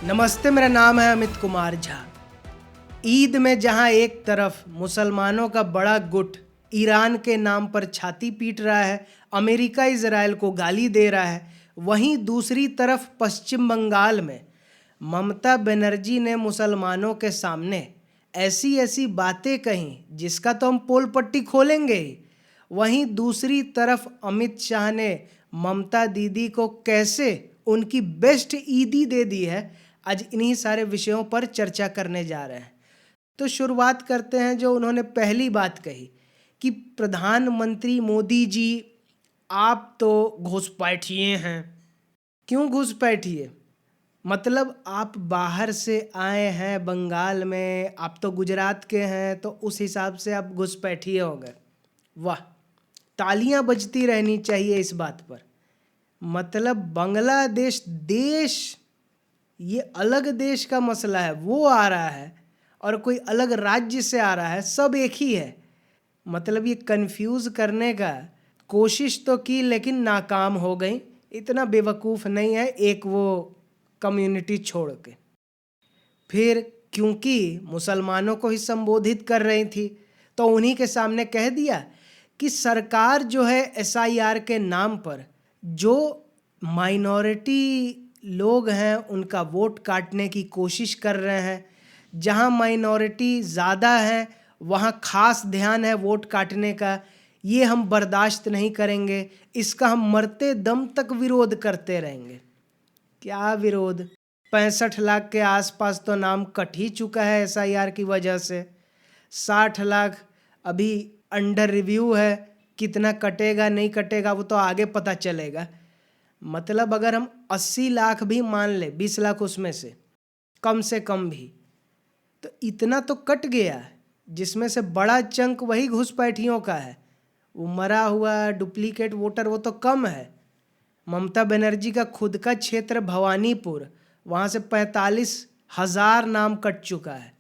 नमस्ते, मेरा नाम है अमित कुमार झा। ईद में जहां एक तरफ मुसलमानों का बड़ा गुट ईरान के नाम पर छाती पीट रहा है, अमेरिका इजराइल को गाली दे रहा है, वहीं दूसरी तरफ पश्चिम बंगाल में ममता बनर्जी ने मुसलमानों के सामने ऐसी ऐसी बातें कहीं जिसका तो हम पोल पट्टी खोलेंगे ही। वहीं दूसरी तरफ अमित शाह ने ममता दीदी को कैसे उनकी बेस्ट ईदी दे दी है, आज इन्हीं सारे विषयों पर चर्चा करने जा रहे हैं। तो शुरुआत करते हैं जो उन्होंने पहली बात कही कि प्रधानमंत्री मोदी जी, आप तो घुसपैठिए हैं। क्यों घुसपैठिए? मतलब आप बाहर से आए हैं बंगाल में, आप तो गुजरात के हैं, तो उस हिसाब से आप घुसपैठिए हो गए। वाह, तालियां बजती रहनी चाहिए इस बात पर। मतलब बांग्लादेश देश, ये अलग देश का मसला है, वो आ रहा है और कोई अलग राज्य से आ रहा है, सब एक ही है। मतलब ये कंफ्यूज करने का कोशिश तो की लेकिन नाकाम हो गई। इतना बेवकूफ़ नहीं है एक वो कम्युनिटी छोड़ के। फिर क्योंकि मुसलमानों को ही संबोधित कर रही थी तो उन्हीं के सामने कह दिया कि सरकार जो है एसआईआर के नाम पर जो माइनॉरिटी लोग हैं उनका वोट काटने की कोशिश कर रहे हैं। जहां माइनॉरिटी ज़्यादा है वहां खास ध्यान है वोट काटने का। ये हम बर्दाश्त नहीं करेंगे, इसका हम मरते दम तक विरोध करते रहेंगे। क्या विरोध? 65 लाख के आसपास तो नाम कट ही चुका है एसआईआर की वजह से। 60 लाख अभी अंडर रिव्यू है, कितना कटेगा नहीं कटेगा वो तो आगे पता चलेगा। मतलब अगर हम 80 लाख भी मान ले, 20 लाख उसमें से कम भी, तो इतना तो कट गया है, जिसमें से बड़ा चंक वही घुसपैठियों का है। वो मरा हुआ डुप्लीकेट वोटर वो तो कम है। ममता बनर्जी का खुद का क्षेत्र भवानीपुर, वहाँ से 45,000 नाम कट चुका है।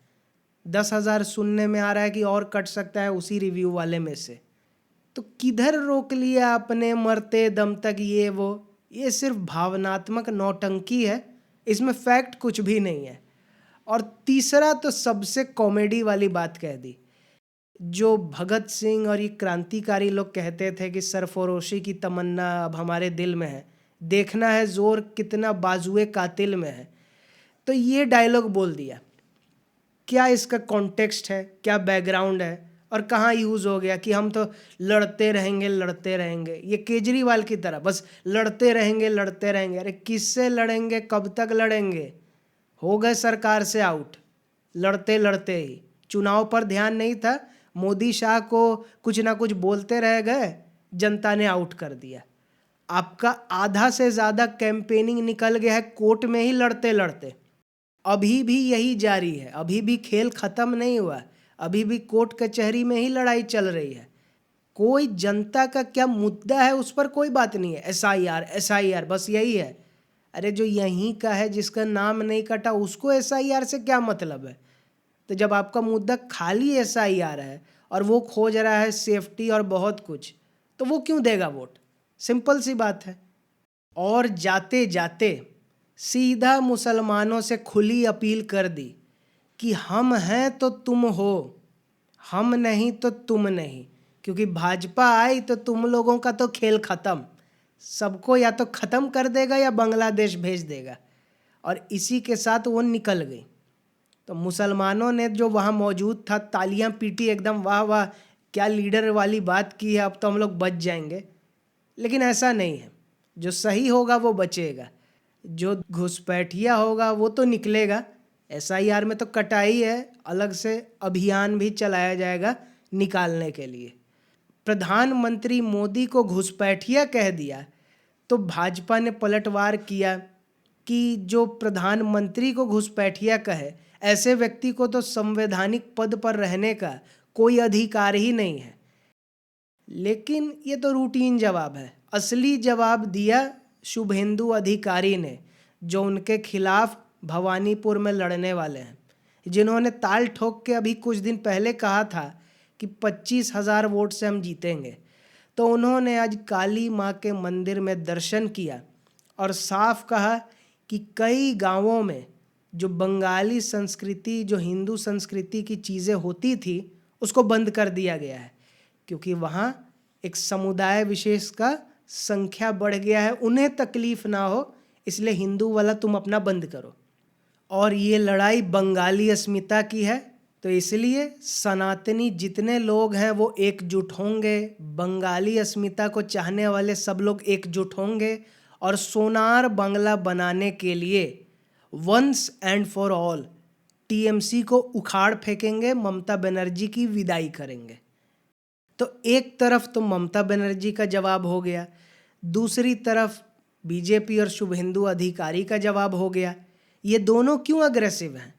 10,000 सुनने में आ रहा है कि और कट सकता है उसी रिव्यू वाले में से। तो किधर रोक लिया आपने मरते दम तक ये वो? ये सिर्फ भावनात्मक नौटंकी है, इसमें फैक्ट कुछ भी नहीं है। और तीसरा तो सबसे कॉमेडी वाली बात कह दी, जो भगत सिंह और ये क्रांतिकारी लोग कहते थे कि सरफरोशी की तमन्ना अब हमारे दिल में है, देखना है जोर कितना बाजुए कातिल में है। तो ये डायलॉग बोल दिया। क्या इसका कॉन्टेक्स्ट है, क्या बैकग्राउंड है और कहाँ यूज़ हो गया कि हम तो लड़ते रहेंगे लड़ते रहेंगे। ये केजरीवाल की तरह बस लड़ते रहेंगे लड़ते रहेंगे। अरे किससे लड़ेंगे, कब तक लड़ेंगे? हो गए सरकार से आउट लड़ते लड़ते ही। चुनाव पर ध्यान नहीं था, मोदी शाह को कुछ ना कुछ बोलते रह गए, जनता ने आउट कर दिया। आपका आधा से ज़्यादा कैंपेनिंग निकल गया है कोर्ट में ही लड़ते लड़ते। अभी भी यही जारी है, अभी भी खेल ख़त्म नहीं हुआ, अभी भी कोर्ट कचहरी में ही लड़ाई चल रही है। कोई जनता का क्या मुद्दा है उस पर कोई बात नहीं है। एसआईआर एसआईआर बस यही है। अरे जो यहीं का है जिसका नाम नहीं कटा उसको एसआईआर से क्या मतलब है? तो जब आपका मुद्दा खाली एसआईआर है और वो खोज रहा है सेफ्टी और बहुत कुछ, तो वो क्यों देगा वोट? सिंपल सी बात है। और जाते जाते सीधा मुसलमानों से खुली अपील कर दी कि हम हैं तो तुम हो, हम नहीं तो तुम नहीं। क्योंकि भाजपा आई तो तुम लोगों का तो खेल ख़त्म, सबको या तो ख़त्म कर देगा या बांग्लादेश भेज देगा। और इसी के साथ वो निकल गई। तो मुसलमानों ने जो वहाँ मौजूद था तालियां पीटी एकदम, वाह वाह क्या लीडर वाली बात की है, अब तो हम लोग बच जाएंगे। लेकिन ऐसा नहीं है, जो सही होगा वो बचेगा, जो घुसपैठिया होगा वो तो निकलेगा। एसआईआर में तो कटाई है, अलग से अभियान भी चलाया जाएगा निकालने के लिए। प्रधानमंत्री मोदी को घुसपैठिया कह दिया तो भाजपा ने पलटवार किया कि जो प्रधानमंत्री को घुसपैठिया कहे, ऐसे व्यक्ति को तो संवैधानिक पद पर रहने का कोई अधिकार ही नहीं है। लेकिन ये तो रूटीन जवाब है। असली जवाब दिया शुभेंदु अधिकारी ने, जो उनके खिलाफ भवानीपुर में लड़ने वाले हैं, जिन्होंने ताल ठोक के अभी कुछ दिन पहले कहा था कि 25,000 वोट से हम जीतेंगे। तो उन्होंने आज काली माँ के मंदिर में दर्शन किया और साफ कहा कि कई गांवों में जो बंगाली संस्कृति, जो हिंदू संस्कृति की चीज़ें होती थी, उसको बंद कर दिया गया है, क्योंकि वहाँ एक समुदाय विशेष का संख्या बढ़ गया है, उन्हें तकलीफ ना हो, इसलिए हिंदू वाला तुम अपना बंद करो। और ये लड़ाई बंगाली अस्मिता की है, तो इसलिए सनातनी जितने लोग हैं वो एकजुट होंगे, बंगाली अस्मिता को चाहने वाले सब लोग एकजुट होंगे और सोनार बांग्ला बनाने के लिए once and for all TMC को उखाड़ फेंकेंगे, ममता बनर्जी की विदाई करेंगे। तो एक तरफ तो ममता बनर्जी का जवाब हो गया, दूसरी तरफ बीजेपी और शुभेंदु अधिकारी का जवाब हो गया। ये दोनों क्यों अग्रेसिव हैं?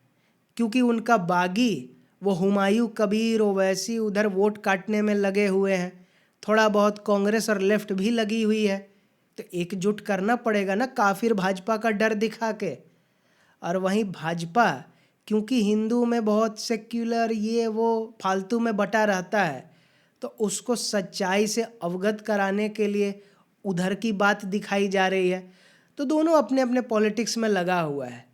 क्योंकि उनका बागी वो हुमायूं कबीर ओवैसी उधर वोट काटने में लगे हुए हैं, थोड़ा बहुत कांग्रेस और लेफ्ट भी लगी हुई है, तो एकजुट करना पड़ेगा ना काफिर भाजपा का डर दिखा के। और वहीं भाजपा क्योंकि हिंदू में बहुत सेक्युलर ये वो फालतू में बटा रहता है, तो उसको सच्चाई से अवगत कराने के लिए उधर की बात दिखाई जा रही है। तो दोनों अपने अपने पॉलिटिक्स में लगा हुआ है।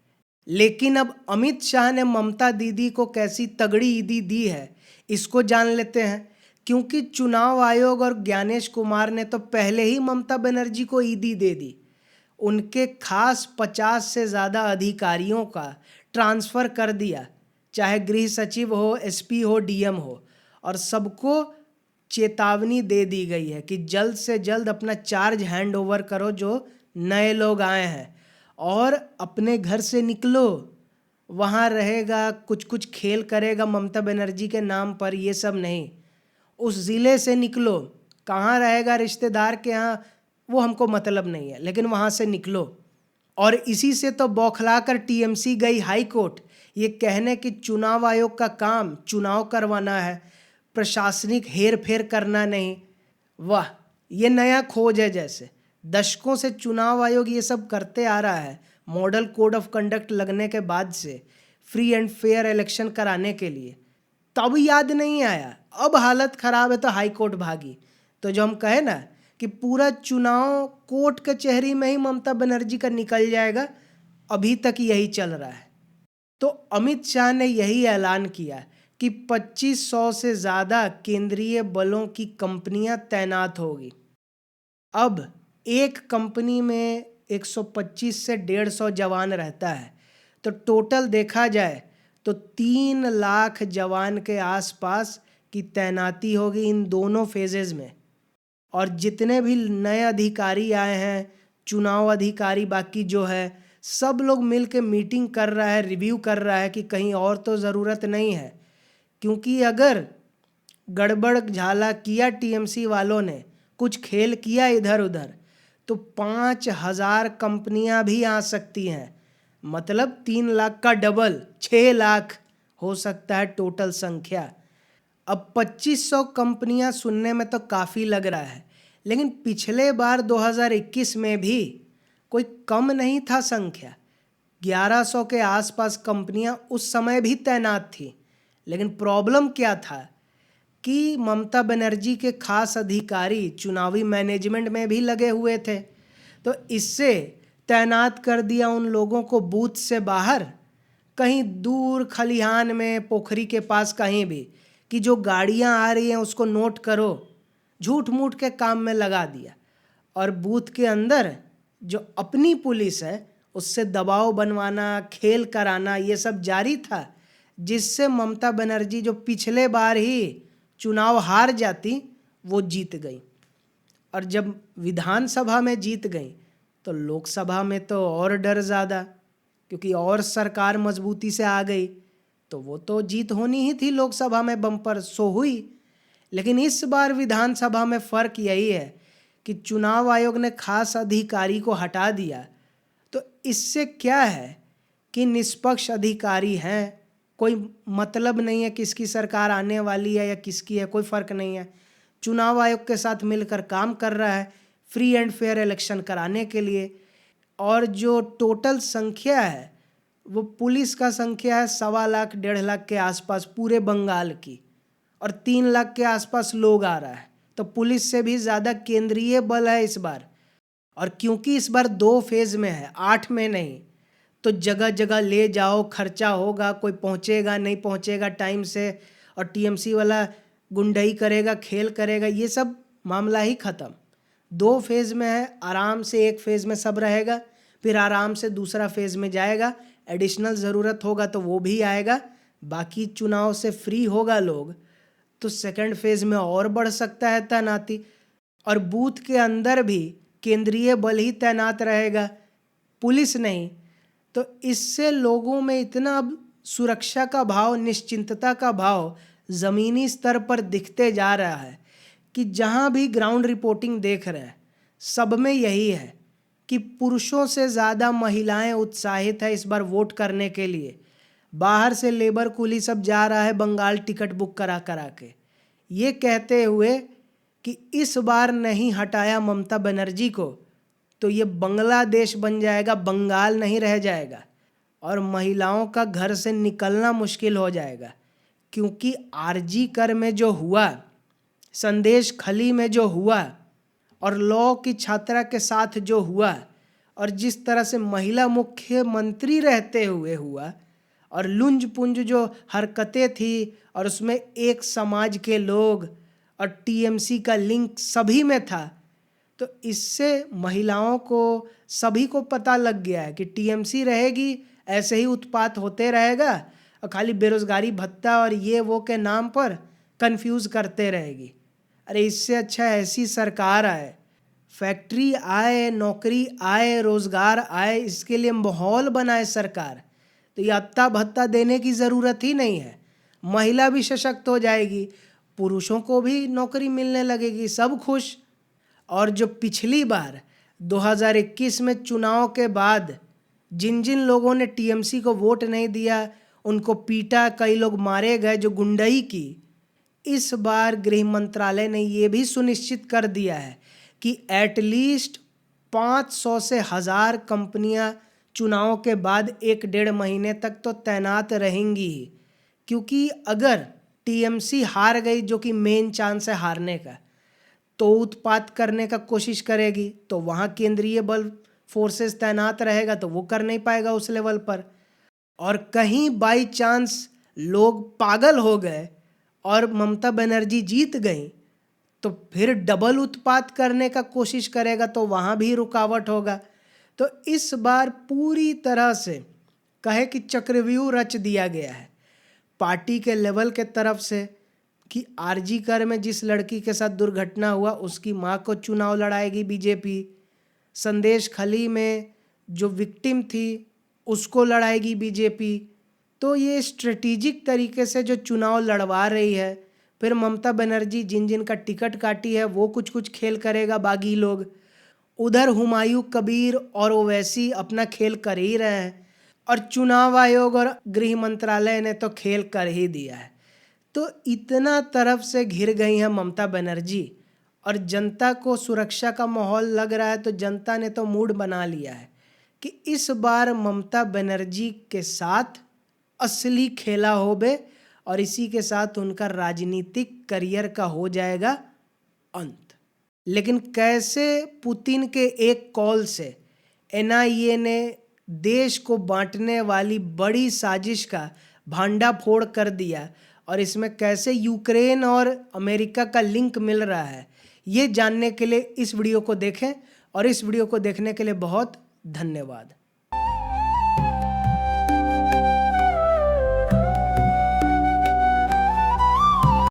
लेकिन अब अमित शाह ने ममता दीदी को कैसी तगड़ी ईदी दी है, इसको जान लेते हैं। क्योंकि चुनाव आयोग और ज्ञानेश कुमार ने तो पहले ही ममता बनर्जी को ईदी दे दी। उनके खास 50 से ज़्यादा अधिकारियों का ट्रांसफ़र कर दिया, चाहे गृह सचिव हो, एसपी हो, डीएम हो, और सबको चेतावनी दे दी गई है कि जल्द से जल्द अपना चार्ज हैंड ओवर करो जो नए लोग आए हैं, और अपने घर से निकलो। वहाँ रहेगा, कुछ कुछ खेल करेगा ममता बनर्जी के नाम पर, ये सब नहीं। उस ज़िले से निकलो, कहाँ रहेगा रिश्तेदार के यहाँ वो हमको मतलब नहीं है, लेकिन वहाँ से निकलो। और इसी से तो बौखला कर टीएमसी गई हाई कोर्ट, ये कहने कि चुनाव आयोग का काम चुनाव करवाना है, प्रशासनिक हेर फेर करना नहीं। वाह, ये नया खोज है। जैसे दशकों से चुनाव आयोग ये सब करते आ रहा है, मॉडल कोड ऑफ कंडक्ट लगने के बाद से फ्री एंड फेयर इलेक्शन कराने के लिए, तब याद नहीं आया। अब हालत खराब है तो हाई कोर्ट भागी। तो जो हम कहे ना कि पूरा चुनाव कोर्ट कचहरी में ही ममता बनर्जी का निकल जाएगा, अभी तक यही चल रहा है। तो अमित शाह ने यही ऐलान किया कि 2500 से ज़्यादा केंद्रीय बलों की कंपनियां तैनात होगी। अब एक कंपनी में 125 से 150 जवान रहता है, तो टोटल देखा जाए तो 3 लाख जवान के आसपास की तैनाती होगी इन दोनों फेजेज़ में। और जितने भी नए अधिकारी आए हैं, चुनाव अधिकारी बाकी जो है, सब लोग मिल के मीटिंग कर रहा है, रिव्यू कर रहा है कि कहीं और तो ज़रूरत नहीं है। क्योंकि अगर गड़बड़ झाला किया टीएमसी वालों ने, कुछ खेल किया इधर उधर, तो 5000 कंपनियां भी आ सकती हैं। मतलब 3 लाख का डबल 6 लाख हो सकता है टोटल संख्या। अब 2500 कंपनियां सुनने में तो काफ़ी लग रहा है, लेकिन पिछले बार 2021 में भी कोई कम नहीं था संख्या। 1100 के आसपास कंपनियां उस समय भी तैनात थी। लेकिन प्रॉब्लम क्या था कि ममता बनर्जी के खास अधिकारी चुनावी मैनेजमेंट में भी लगे हुए थे, तो इससे तैनात कर दिया उन लोगों को बूथ से बाहर, कहीं दूर खलिहान में, पोखरी के पास, कहीं भी, कि जो गाड़ियां आ रही हैं उसको नोट करो, झूठ मूठ के काम में लगा दिया। और बूथ के अंदर जो अपनी पुलिस है उससे दबाव बनवाना, खेल कराना, ये सब जारी था, जिससे ममता बनर्जी जो पिछले बार ही चुनाव हार जाती वो जीत गई। और जब विधानसभा में जीत गई तो लोकसभा में तो और डर ज़्यादा, क्योंकि और सरकार मजबूती से आ गई, तो वो तो जीत होनी ही थी लोकसभा में, बम्पर सो हुई। लेकिन इस बार विधानसभा में फ़र्क यही है कि चुनाव आयोग ने खास अधिकारी को हटा दिया। तो इससे क्या है कि निष्पक्ष अधिकारी हैं, कोई मतलब नहीं है किसकी सरकार आने वाली है या किसकी है, कोई फ़र्क नहीं है। चुनाव आयोग के साथ मिलकर काम कर रहा है फ्री एंड फेयर इलेक्शन कराने के लिए। और जो टोटल संख्या है वो पुलिस का संख्या है 1.25 लाख 1.5 लाख के आसपास पूरे बंगाल की, और 3 लाख के आसपास लोग आ रहा है, तो पुलिस से भी ज़्यादा केंद्रीय बल है इस बार। और क्योंकि इस बार 2 फेज़ में है, 8 में नहीं, तो जगह जगह ले जाओ, खर्चा होगा, कोई पहुंचेगा नहीं पहुंचेगा टाइम से, और टीएमसी वाला गुंडई करेगा, खेल करेगा, ये सब मामला ही ख़त्म। 2 फेज़ में है, आराम से एक फेज़ में सब रहेगा, फिर आराम से दूसरा फेज़ में जाएगा, एडिशनल ज़रूरत होगा तो वो भी आएगा, बाकी चुनाव से फ्री होगा लोग तो सेकंड फेज़ में और बढ़ सकता है तैनाती, और बूथ के अंदर भी केंद्रीय बल ही तैनात रहेगा, पुलिस नहीं। तो इससे लोगों में इतना अब सुरक्षा का भाव, निश्चिंतता का भाव ज़मीनी स्तर पर दिखते जा रहा है कि जहाँ भी ग्राउंड रिपोर्टिंग देख रहे हैं सब में यही है कि पुरुषों से ज़्यादा महिलाएं उत्साहित है इस बार वोट करने के लिए। बाहर से लेबर कुली सब जा रहा है बंगाल टिकट बुक करा करा के, ये कहते हुए कि इस बार नहीं हटाया ममता बनर्जी को तो ये बांग्लादेश बन जाएगा, बंगाल नहीं रह जाएगा, और महिलाओं का घर से निकलना मुश्किल हो जाएगा। क्योंकि आरजी कर में जो हुआ, संदेश खली में जो हुआ, और लॉ की छात्रा के साथ जो हुआ, और जिस तरह से महिला मुख्यमंत्री रहते हुए हुआ, और लुंज पुंज जो हरकतें थी, और उसमें एक समाज के लोग और टीएमसी का लिंक सभी में था, तो इससे महिलाओं को, सभी को पता लग गया है कि टीएमसी रहेगी ऐसे ही उत्पात होते रहेगा, और खाली बेरोजगारी भत्ता और ये वो के नाम पर कंफ्यूज करते रहेगी। अरे इससे अच्छा ऐसी सरकार आए, फैक्ट्री आए, नौकरी आए, रोजगार आए, इसके लिए माहौल बनाए सरकार, तो ये अत्ता भत्ता देने की ज़रूरत ही नहीं है। महिला भी सशक्त हो जाएगी, पुरुषों को भी नौकरी मिलने लगेगी, सब खुश। और जो पिछली बार 2021 में चुनाव के बाद जिन जिन लोगों ने टीएमसी को वोट नहीं दिया, उनको पीटा, कई लोग मारे गए, जो गुंडई की, इस बार गृह मंत्रालय ने ये भी सुनिश्चित कर दिया है कि एटलीस्ट 500 से 1000 कंपनियां चुनाव के बाद 1-1.5 महीने तक तो तैनात रहेंगी ही। क्योंकि अगर टीएमसी हार गई, जो कि मेन चांस है हारने का, तो उत्पात करने का कोशिश करेगी, तो वहाँ केंद्रीय बल फोर्सेस तैनात रहेगा, तो वो कर नहीं पाएगा उस लेवल पर। और कहीं बाई चांस लोग पागल हो गए और ममता बनर्जी जीत गई, तो फिर डबल उत्पात करने का कोशिश करेगा, तो वहाँ भी रुकावट होगा। तो इस बार पूरी तरह से कहे कि चक्रव्यूह रच दिया गया है पार्टी के लेवल के तरफ से, कि आरजी कर में जिस लड़की के साथ दुर्घटना हुआ उसकी मां को चुनाव लड़ाएगी बीजेपी, संदेश खली में जो विक्टिम थी उसको लड़ाएगी बीजेपी। तो ये स्ट्रेटेजिक तरीके से जो चुनाव लड़वा रही है, फिर ममता बनर्जी जिन जिन का टिकट काटी है वो कुछ कुछ खेल करेगा, बागी लोग उधर हुमायूं कबीर और ओवैसी अपना खेल कर ही रहे हैं, और चुनाव आयोग और गृह मंत्रालय ने तो खेल कर ही दिया है। तो इतना तरफ से घिर गई हैं ममता बनर्जी, और जनता को सुरक्षा का माहौल लग रहा है, तो जनता ने तो मूड बना लिया है कि इस बार ममता बनर्जी के साथ असली खेला होबे, और इसी के साथ उनका राजनीतिक करियर का हो जाएगा अंत। लेकिन कैसे पुतिन के एक कॉल से एनआईए ने देश को बांटने वाली बड़ी साजिश का भांडाफोड़ कर दिया, और इसमें कैसे यूक्रेन और अमेरिका का लिंक मिल रहा है, ये जानने के लिए इस वीडियो को देखें, और इस वीडियो को देखने के लिए बहुत धन्यवाद।